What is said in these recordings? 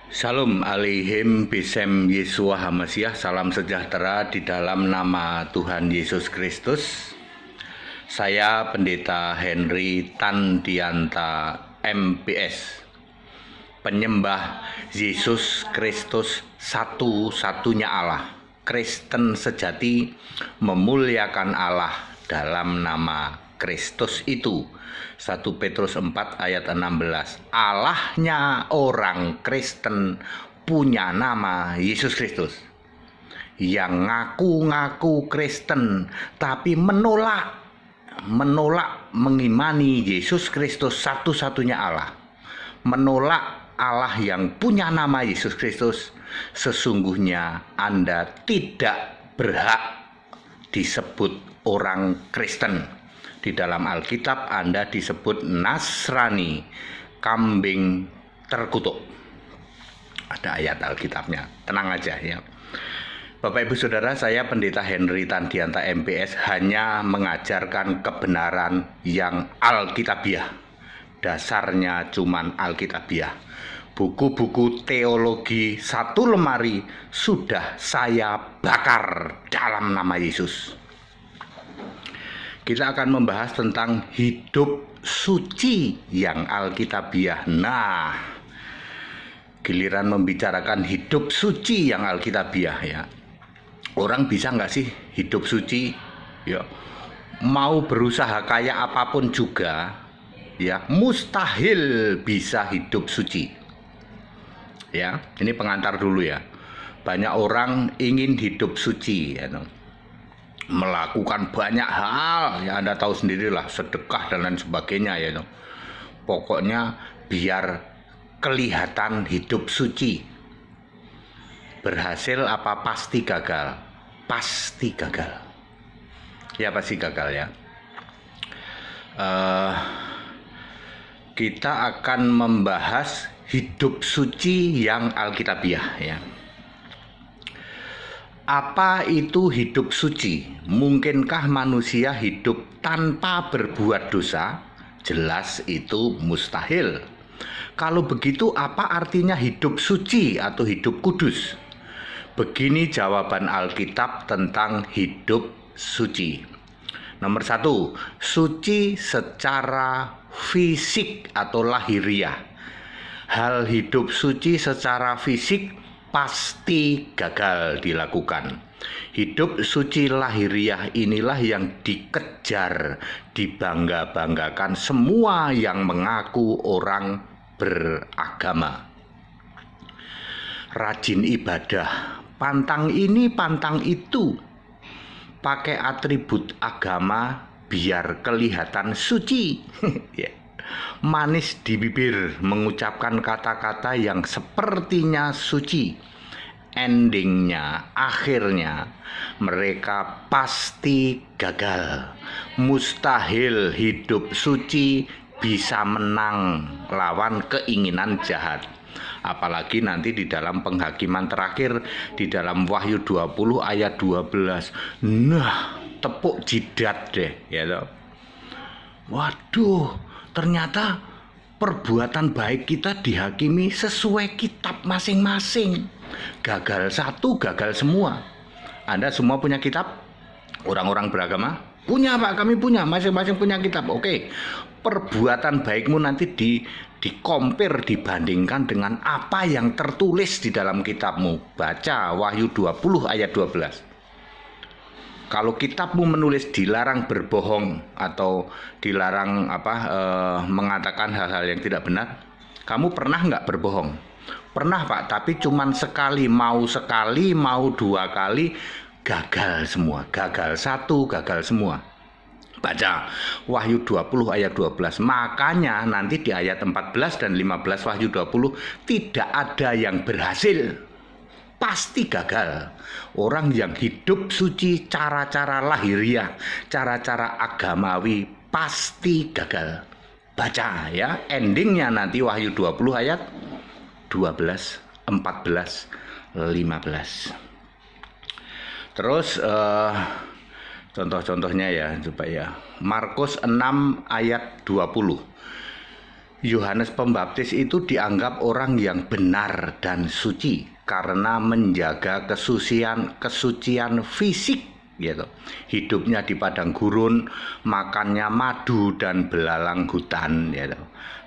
Shalom aleihim bisem Yesua HaMasiah. Salam sejahtera di dalam nama Tuhan Yesus Kristus. Saya Pendeta Henry Tandianta MPS, penyembah Yesus Kristus satu-satunya Allah, Kristen sejati, memuliakan Allah dalam nama Kristus itu. 1 Petrus 4 ayat 16. Allahnya orang Kristen punya nama Yesus Kristus. Yang ngaku-ngaku Kristen tapi menolak mengimani Yesus Kristus satu-satunya Allah, menolak Allah yang punya nama Yesus Kristus, sesungguhnya Anda tidak berhak disebut orang Kristen. Di dalam Alkitab Anda disebut Nasrani, kambing terkutuk. Ada ayat Alkitabnya, tenang aja ya. Bapak Ibu Saudara, saya Pendeta Henry Tandianta MPS hanya mengajarkan kebenaran yang Alkitabiah. Dasarnya cuman Alkitabiah. Buku-buku teologi satu lemari sudah saya bakar dalam nama Yesus. Kita akan membahas tentang hidup suci yang Alkitabiah. Nah, giliran membicarakan hidup suci yang Alkitabiah ya. Orang bisa nggak sih hidup suci? Ya, mau berusaha kayak apapun juga, ya mustahil bisa hidup suci. Ya, ini pengantar dulu ya. Banyak orang ingin hidup suci, ya, melakukan banyak hal, ya Anda tahu sendirilah, sedekah dan lain sebagainya ya. Pokoknya biar kelihatan hidup suci. Berhasil apa pasti gagal? Pasti gagal. Ya pasti gagal ya. Kita akan membahas hidup suci yang Alkitabiah ya. Apa itu hidup suci? Mungkinkah manusia hidup tanpa berbuat dosa? Jelas itu mustahil. Kalau begitu apa artinya hidup suci atau hidup kudus? Begini jawaban Alkitab tentang hidup suci. Nomor 1, suci secara fisik atau lahiriah. Hal hidup suci secara fisik pasti gagal dilakukan. Hidup suci lahiriah inilah yang dikejar, dibangga-banggakan semua yang mengaku orang beragama. Rajin ibadah, pantang ini pantang itu, pakai atribut agama biar kelihatan suci. Manis di bibir, mengucapkan kata-kata yang sepertinya suci. Endingnya, akhirnya mereka pasti gagal. Mustahil hidup suci bisa menang lawan keinginan jahat. Apalagi nanti di dalam penghakiman terakhir, di dalam Wahyu 20 ayat 12. Nah, tepuk jidat deh ya toh. Waduh, ternyata perbuatan baik kita dihakimi sesuai kitab masing-masing. Gagal satu, gagal semua. Anda semua punya kitab? Orang-orang beragama? Punya Pak, kami punya, masing-masing punya kitab. Oke, perbuatan baikmu nanti dikompir, dibandingkan dengan apa yang tertulis di dalam kitabmu. Baca Wahyu 20 ayat 12. Kalau kitabmu menulis dilarang berbohong atau dilarang mengatakan hal-hal yang tidak benar, kamu pernah nggak berbohong? Pernah Pak, tapi cuman sekali, mau 2 kali, gagal semua. Gagal satu, gagal semua. Baca Wahyu 20 ayat 12. Makanya nanti di ayat 14 dan 15 Wahyu 20 tidak ada yang berhasil. Pasti gagal. Orang yang hidup suci cara-cara lahiriah, cara-cara agamawi pasti gagal. Baca ya, endingnya nanti Wahyu 20 ayat 12, 14, 15. Terus contoh-contohnya ya supaya Markus 6 ayat 20. Yohanes Pembaptis itu dianggap orang yang benar dan suci karena menjaga kesucian fisik gitu. Hidupnya di padang gurun, makannya madu dan belalang hutan gitu.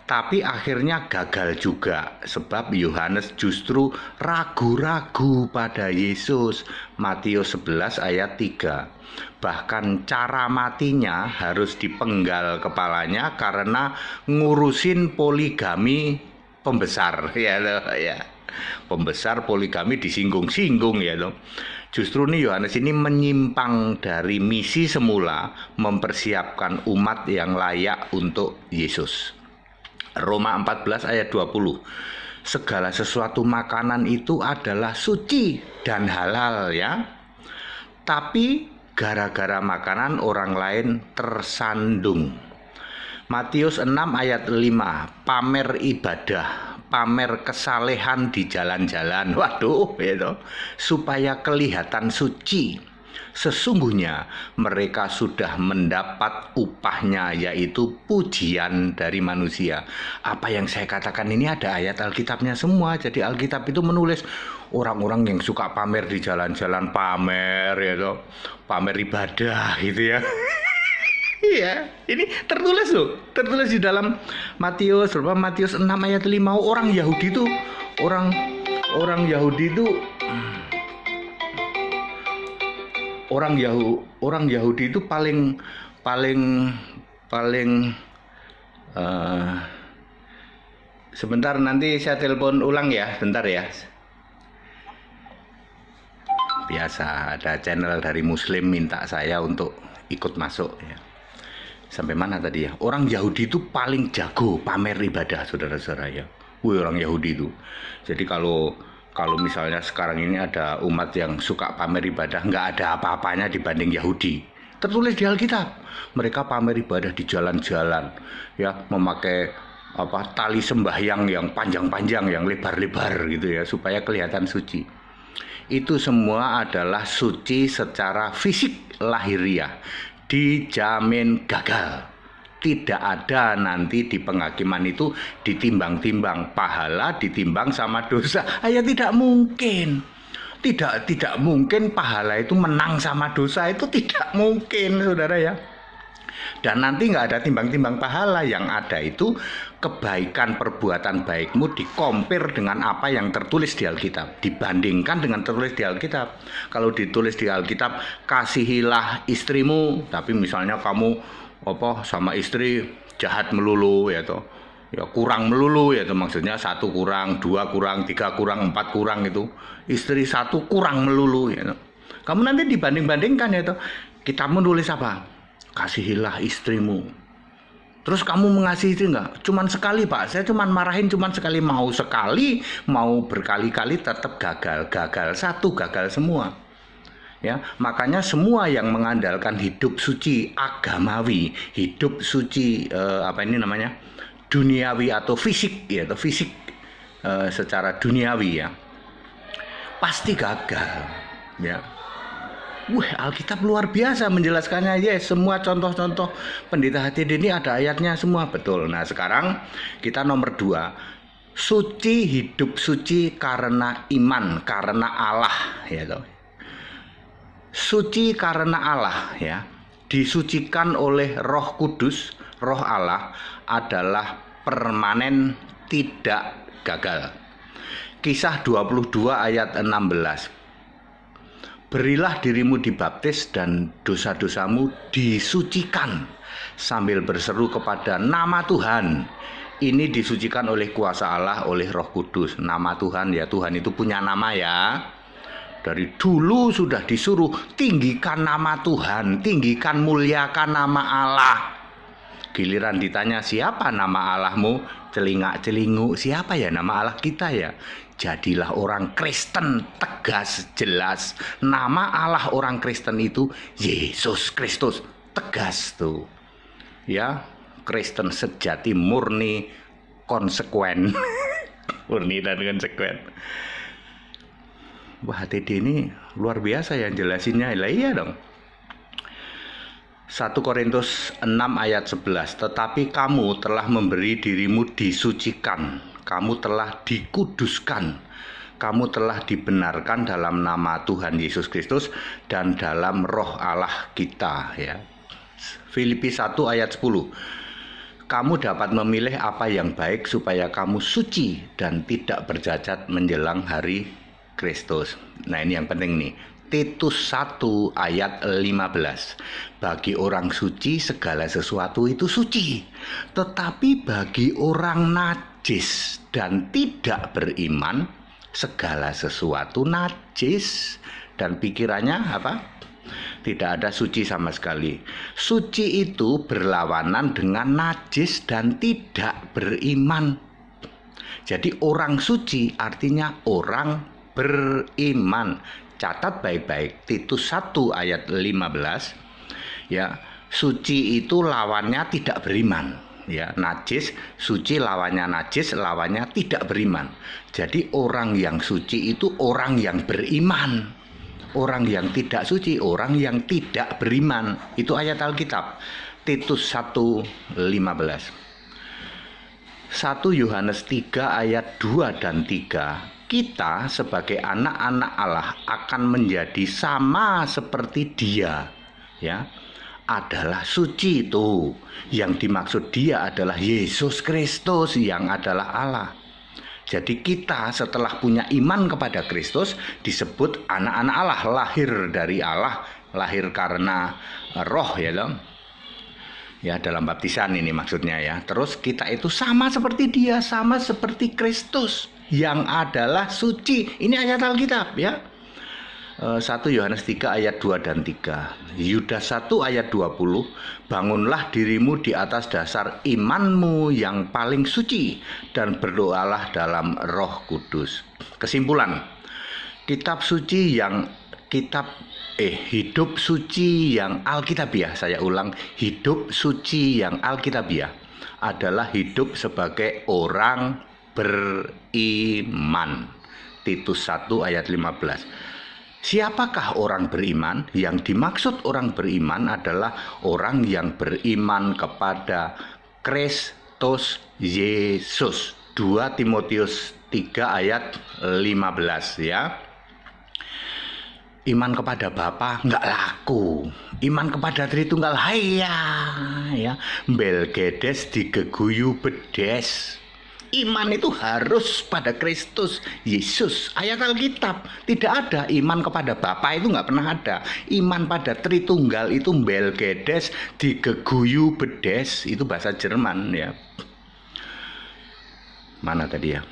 Tapi akhirnya gagal juga sebab Yohanes justru ragu-ragu pada Yesus. Matius 11 ayat 3. Bahkan cara matinya harus dipenggal kepalanya karena ngurusin poligami pembesar ya loh ya. Pembesar poligami disinggung-singgung ya loh. Justru nih Yohanes ini menyimpang dari misi semula mempersiapkan umat yang layak untuk Yesus. Roma 14 ayat 20. Segala sesuatu makanan itu adalah suci dan halal ya. Tapi gara-gara makanan orang lain tersandung. Matius 6 ayat 5. Pamer ibadah, pamer kesalehan di jalan-jalan. Waduh, gitu. Supaya kelihatan suci. Sesungguhnya mereka sudah mendapat upahnya, yaitu pujian dari manusia. Apa yang saya katakan ini ada ayat Alkitabnya semua. Jadi Alkitab itu menulis orang-orang yang suka pamer di jalan-jalan, pamer ya toh, pamer ibadah gitu ya. Iya, ini tertulis loh, tertulis di dalam Matius 6 ayat 5. Orang Yahudi itu orang Yahudi itu orang Yahudi itu paling sebentar, nanti saya telepon ulang ya, bentar ya. Biasa ada channel dari Muslim minta saya untuk ikut masuk ya. Sampai mana tadi ya? Orang Yahudi itu paling jago pamer ibadah, saudara-saudara ya. Orang Yahudi itu. Jadi kalau misalnya sekarang ini ada umat yang suka pamer ibadah, nggak ada apa-apanya dibanding Yahudi. Tertulis di Alkitab, mereka pamer ibadah di jalan-jalan, ya, memakai tali sembahyang yang panjang-panjang, yang lebar-lebar gitu ya, supaya kelihatan suci. Itu semua adalah suci secara fisik lahiriah, dijamin gagal. Tidak ada nanti di penghakiman itu ditimbang-timbang pahala ditimbang sama dosa. Ya tidak mungkin. Tidak mungkin pahala itu menang sama dosa, itu tidak mungkin, saudara ya. Dan nanti nggak ada timbang-timbang pahala, yang ada itu kebaikan perbuatan baikmu dikompir dengan apa yang tertulis di Alkitab, dibandingkan dengan tertulis di Alkitab. Kalau ditulis di Alkitab, kasihilah istrimu, tapi misalnya kamu sama istri jahat melulu ya toh, ya kurang melulu ya toh, maksudnya 1 kurang, 2 kurang, 3 kurang, 4 kurang, itu istri 1 kurang melulu ya toh. Kamu nanti dibanding-bandingkan ya toh, kita menulis apa? Kasihilah istrimu. Terus kamu mengasihi istri enggak? Cuman sekali Pak, saya cuman marahin cuman sekali. Mau sekali, mau berkali-kali tetap gagal. Gagal satu, gagal semua. Ya, makanya semua yang mengandalkan hidup suci agamawi, hidup suci duniawi atau fisik ya, atau fisik secara duniawi ya, pasti gagal ya. Alkitab luar biasa menjelaskannya. Yes, semua contoh-contoh pendeta HTD ini ada ayatnya semua, betul. Nah, sekarang kita nomor 2. Suci, hidup suci karena iman, karena Allah ya toh. Suci karena Allah ya, disucikan oleh Roh Kudus, Roh Allah adalah permanen, tidak gagal. Kisah 22 ayat 16. Berilah dirimu dibaptis dan dosa-dosamu disucikan sambil berseru kepada nama Tuhan. Ini disucikan oleh kuasa Allah, oleh Roh Kudus. Nama Tuhan ya, Tuhan itu punya nama ya. Dari dulu sudah disuruh tinggikan nama Tuhan, tinggikan, muliakan nama Allah. Giliran ditanya siapa nama Allahmu, celingak-celingu, siapa ya nama Allah kita ya? Jadilah orang Kristen, tegas, jelas. Nama Allah orang Kristen itu Yesus Kristus, tegas tuh. Ya, Kristen sejati, murni, konsekuen. Murni dan konsekuen. Wah, HTD ini luar biasa yang jelasinnya. Lah iya dong. 1 Korintus 6 ayat 11, tetapi kamu telah memberi dirimu disucikan, kamu telah dikuduskan, kamu telah dibenarkan dalam nama Tuhan Yesus Kristus dan dalam roh Allah kita. Ya. Filipi 1 ayat 10, kamu dapat memilih apa yang baik supaya kamu suci dan tidak bercacat menjelang hari Kristus. Nah, ini yang penting nih. Titus 1 ayat 15. Bagi orang suci segala sesuatu itu suci, tetapi bagi orang najis dan tidak beriman segala sesuatu najis. Dan pikirannya apa? Tidak ada suci sama sekali. Suci itu berlawanan dengan najis dan tidak beriman. Jadi orang suci artinya orang beriman. Catat baik-baik, Titus 1 ayat 15. Ya, suci itu lawannya tidak beriman. Ya, najis, suci lawannya najis, lawannya tidak beriman. Jadi orang yang suci itu orang yang beriman. Orang yang tidak suci, orang yang tidak beriman. Itu ayat Alkitab. Titus 1:15. 1 Yohanes 3 ayat 2 dan 3. Kita sebagai anak-anak Allah akan menjadi sama seperti Dia, ya. Adalah suci itu. Yang dimaksud Dia adalah Yesus Kristus yang adalah Allah. Jadi kita setelah punya iman kepada Kristus disebut anak-anak Allah, lahir dari Allah, lahir karena roh, ya dong. Ya, dalam baptisan ini maksudnya ya. Terus kita itu sama seperti Dia, sama seperti Kristus yang adalah suci. Ini ayat Alkitab ya. 1 Yohanes 3 ayat 2 dan 3. Yudas 1 ayat 20. Bangunlah dirimu di atas dasar imanmu yang paling suci dan berdoalah dalam Roh Kudus. Kesimpulan, hidup suci yang Alkitabiah, saya ulang, hidup suci yang Alkitabiah adalah hidup sebagai orang beriman. Titus 1 ayat 15. Siapakah orang beriman? Yang dimaksud orang beriman adalah orang yang beriman kepada Kristus Yesus. 2 Timotius 3 ayat 15 ya. Iman kepada Bapa nggak laku, iman kepada Tritunggal haya, ya. Belgedes digeguyu bedes. Iman itu harus pada Kristus Yesus. Ayat Alkitab tidak ada iman kepada Bapa, itu nggak pernah ada. Iman pada Tritunggal itu belgedes digeguyu bedes, itu bahasa Jerman ya. Mana tadi ya?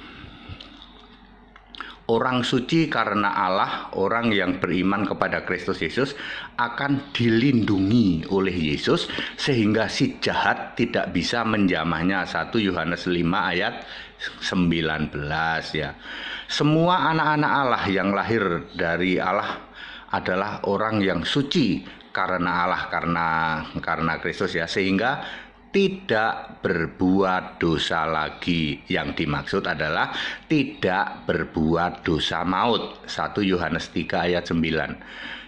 Orang suci karena Allah, orang yang beriman kepada Kristus Yesus akan dilindungi oleh Yesus sehingga si jahat tidak bisa menjamahnya. 1 Yohanes 5 ayat 19 ya. Semua anak-anak Allah yang lahir dari Allah adalah orang yang suci karena Allah, karena Kristus ya, sehingga tidak berbuat dosa lagi. Yang dimaksud adalah tidak berbuat dosa maut. 1 Yohanes 3 ayat 9.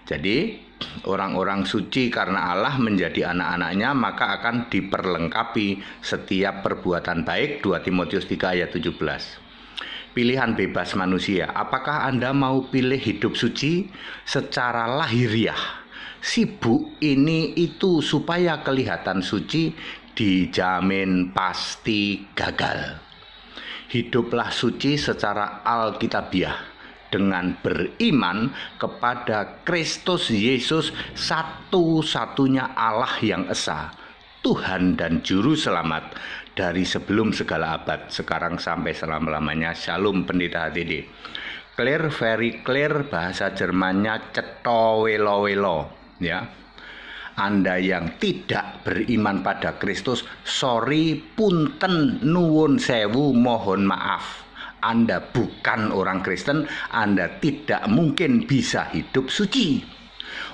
Jadi orang-orang suci karena Allah menjadi anak-anaknya, maka akan diperlengkapi setiap perbuatan baik. 2 Timotius 3 ayat 17. Pilihan bebas manusia. Apakah Anda mau pilih hidup suci secara lahiriah? Sibuk ini itu supaya kelihatan suci, dijamin pasti gagal. Hiduplah suci secara alkitabiah dengan beriman kepada Kristus Yesus, satu-satunya Allah yang esa, Tuhan dan Juru Selamat dari sebelum segala abad, sekarang sampai selama-lamanya. Shalom Pendeta HTD. Clear, very clear, bahasa Jermannya cetowelo-welo ya. Anda yang tidak beriman pada Kristus, sorry, punten, nuwun sewu, mohon maaf. Anda bukan orang Kristen, Anda tidak mungkin bisa hidup suci.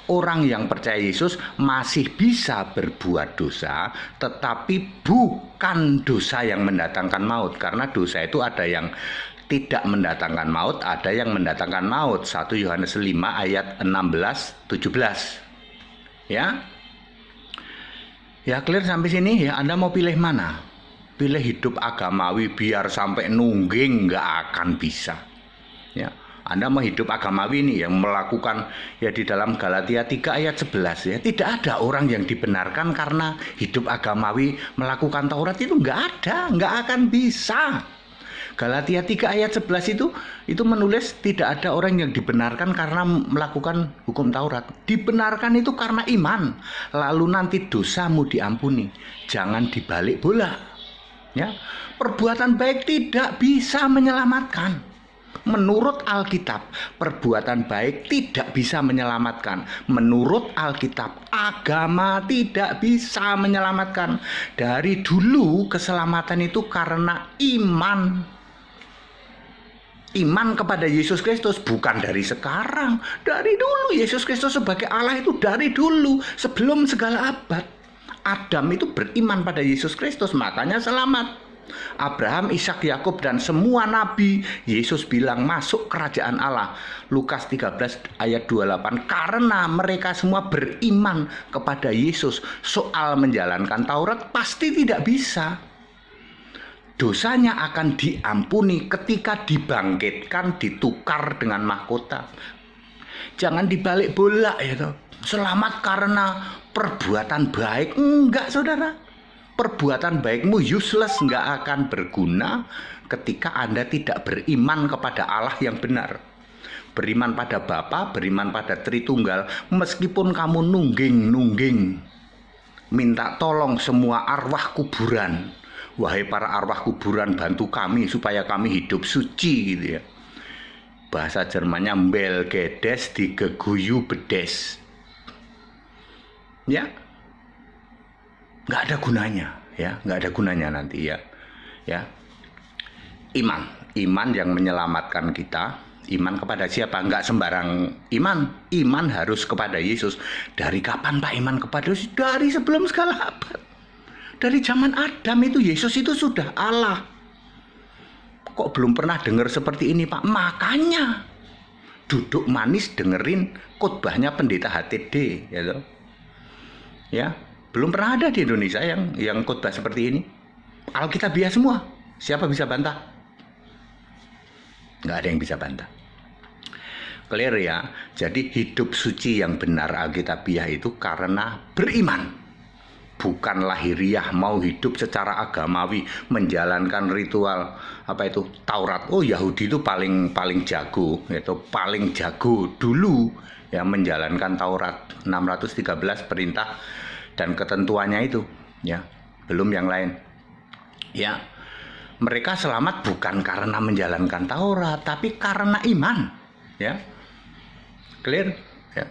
Orang yang percaya Yesus masih bisa berbuat dosa, tetapi bukan dosa yang mendatangkan maut. Karena dosa itu ada yang tidak mendatangkan maut, ada yang mendatangkan maut. 1 Yohanes 5 ayat 16-17. Ya. Ya clear sampai sini ya. Anda mau pilih mana? Pilih hidup agamawi biar sampai nungging, nggak akan bisa. Ya, Anda mau hidup agamawi ini yang melakukan ya di dalam Galatia 3 ayat 11 ya. Tidak ada orang yang dibenarkan karena hidup agamawi melakukan Taurat, itu nggak ada, nggak akan bisa. Galatia 3 ayat 11 itu menulis tidak ada orang yang dibenarkan karena melakukan hukum Taurat. Dibenarkan itu karena iman. Lalu nanti dosamu diampuni. Jangan dibalik bola. Ya, perbuatan baik tidak bisa menyelamatkan. Menurut Alkitab, perbuatan baik tidak bisa menyelamatkan. Menurut Alkitab, agama tidak bisa menyelamatkan. Dari dulu keselamatan itu karena iman. Iman kepada Yesus Kristus, bukan dari sekarang. Dari dulu Yesus Kristus sebagai Allah itu dari dulu, sebelum segala abad. Adam itu beriman pada Yesus Kristus, makanya selamat. Abraham, Ishak, Yakub dan semua nabi, Yesus bilang masuk kerajaan Allah. Lukas 13 ayat 28, karena mereka semua beriman kepada Yesus. Soal menjalankan Taurat pasti tidak bisa. Dosanya akan diampuni ketika dibangkitkan, ditukar dengan mahkota. Jangan dibalik bola ya toh. Selamat karena perbuatan baik. Enggak saudara. Perbuatan baikmu useless, enggak akan berguna ketika Anda tidak beriman kepada Allah yang benar. Beriman pada Bapa, beriman pada Tritunggal, meskipun kamu nungging, minta tolong semua arwah kuburan. Wahai para arwah kuburan, bantu kami supaya kami hidup suci gitu ya. Bahasa Jermannya Belgedes digeguyu bedes. Ya, nggak ada gunanya ya, nggak ada gunanya nanti ya. Ya, iman yang menyelamatkan kita. Iman kepada siapa? Nggak sembarang iman harus kepada Yesus. Dari kapan Pak iman kepada Yesus? Dari sebelum segala abad. Dari zaman Adam itu Yesus itu sudah Allah. Kok belum pernah dengar seperti ini Pak? Makanya duduk manis dengerin khotbahnya pendeta HTD ya toh. Ya, belum pernah ada di Indonesia yang khotbah seperti ini. Alkitabiah semua. Siapa bisa bantah? Nggak ada yang bisa bantah. Clear ya. Jadi hidup suci yang benar Alkitabiah itu karena beriman. Bukan lahiriah, mau hidup secara agamawi, menjalankan ritual apa itu Taurat. Oh Yahudi itu paling jago, itu paling jago dulu ya menjalankan Taurat 613 perintah dan ketentuannya itu ya, belum yang lain. Ya, mereka selamat bukan karena menjalankan Taurat, tapi karena iman. Ya, clear ya.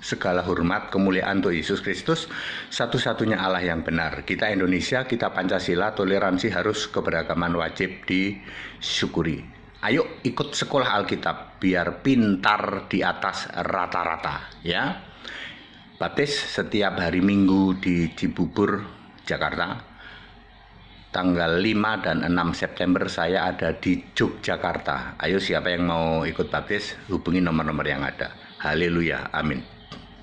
Segala hormat, kemuliaan untuk Yesus Kristus, satu-satunya Allah yang benar. Kita Indonesia, kita Pancasila, toleransi harus, keberagaman wajib disyukuri. Ayo ikut sekolah Alkitab biar pintar di atas rata-rata ya. Baptis setiap hari Minggu di Cibubur, Jakarta. Tanggal 5 dan 6 September saya ada di Yogyakarta. Ayo siapa yang mau ikut baptis, hubungi nomor-nomor yang ada. Haleluya, amin.